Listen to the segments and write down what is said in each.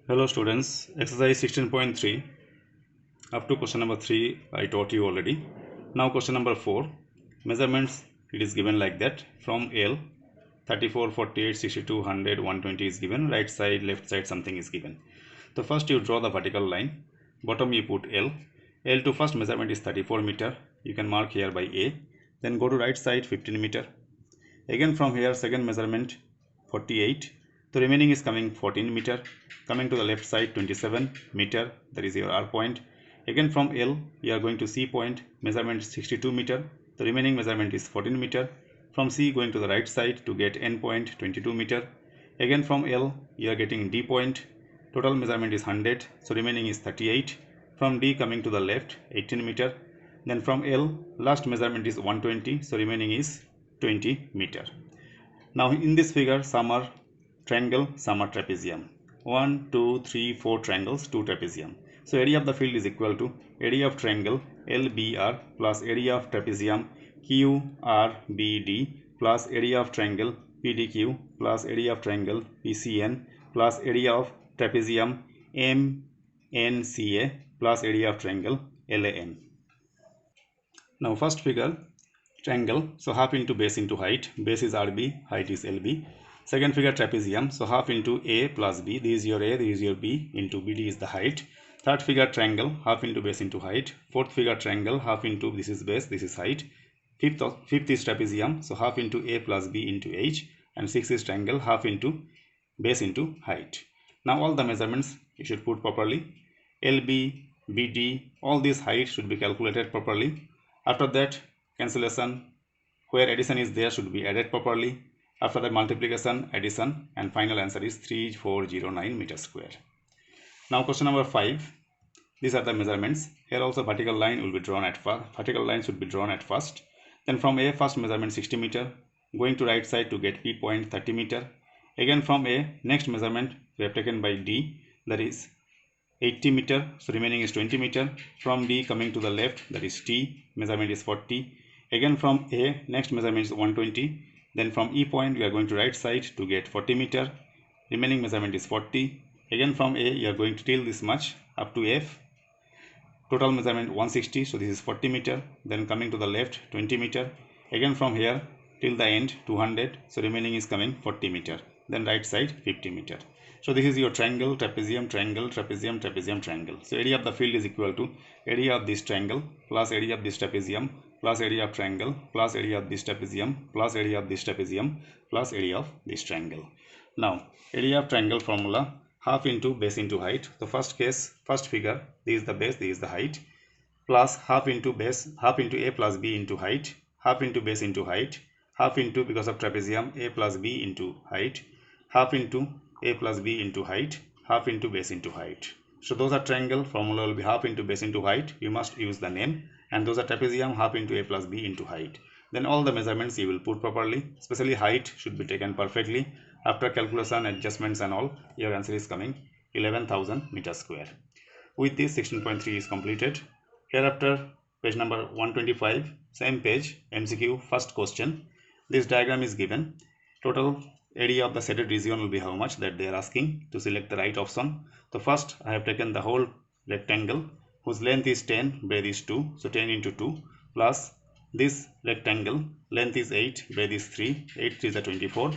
Hello students, exercise 16.3 up to question number 3 I taught you already. Now question number 4, measurements it is given like that from L 34, 48, 62, 100, 120 is given, right side, left side something is given. So first you draw the vertical line, bottom you put L to first measurement is 34 meter, you can mark here by A, then go to right side 15 meter. Again from here second measurement 48, the remaining is coming 14 meter, coming to the left side 27 meter, that is your R point. Again from L you are going to C point, measurement 62 meter, the remaining measurement is 14 meter. From C going to the right side to get N point 22 meter. Again from L you are getting D point, total measurement is 100, so remaining is 38. From D coming to the left 18 meter. Then from L last measurement is 120, so remaining is 20 meter. Now in this figure some are triangle, some are trapezium. 1, 2, 3, 4 triangles, 2 trapezium. So area of the field is equal to area of triangle LBR plus area of trapezium QRBD plus area of triangle PDQ plus area of triangle PCN plus area of trapezium MNCA plus area of triangle LAN. Now first figure, triangle, so half into base into height, base is RB, height is LB. Second figure, trapezium, so half into A plus B, this is your A, this is your B, into BD is the height. Third figure, triangle, half into base into height. Fourth figure, triangle, half into, this is base, this is height. Fifth is trapezium, so half into A plus B into H. And sixth is triangle, half into base into height. Now all the measurements you should put properly. LB, BD, all these heights should be calculated properly. After that, cancellation, where addition is there should be added properly. After that, multiplication, addition, and final answer is 3409 meters square. Now question number 5, these are the measurements. Here also vertical line will be drawn at first. Vertical line should be drawn at first. Then from A, first measurement 60 meter, going to right side to get P point 30 meter. Again from A, next measurement we have taken by D, that is 80 meter, so remaining is 20 meter. From D coming to the left, that is T, measurement is 40. Again from A, next measurement is 120. Then from E point we are going to right side to get 40 meter, remaining measurement is 40. Again from A you are going to till this much up to F, total measurement 160, so this is 40 meter. Then coming to the left 20 meter. Again from here till the end 200, so remaining is coming 40 meter. Then right side 50 meter. So this is your triangle, trapezium, triangle, trapezium, trapezium, triangle. So area of the field is equal to area of this triangle plus area of this trapezium plus area of triangle plus area of this trapezium plus area of this trapezium plus area of this triangle. Now area of triangle formula, half into base into height. The first case, first figure, this is the base, this is the height, plus half into base, half into A plus B into height, half into base into height, half into, because of trapezium, A plus B into height, half into A plus B into height, half into base into height. So those are triangle, formula will be half into base into height, you must use the name, and those are trapezium, half into A plus B into height. Then all the measurements you will put properly, especially height should be taken perfectly. After calculation, adjustments and all, your answer is coming 11,000 meters square. With this 16.3 is completed. Hereafter page number 125, same page, MCQ, first question. This diagram is given. Total area of the shaded region will be how much, that they are asking. To select the right option, so first I have taken the whole rectangle whose length is 10, breadth is 2, so 10 into 2 plus this rectangle length is 8, breadth is 3, 8 3 is 24.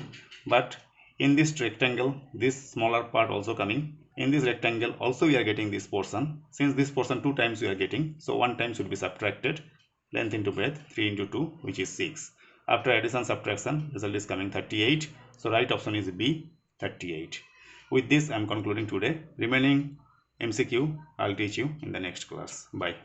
But in this rectangle, this smaller part also coming. In this rectangle also we are getting this portion. Since this portion 2 times we are getting, so 1 time should be subtracted. Length into breadth 3 into 2, which is 6. After addition subtraction, result is coming 38. So right option is B, 38. With this I am concluding today. Remaining MCQ I will teach you in the next class. Bye.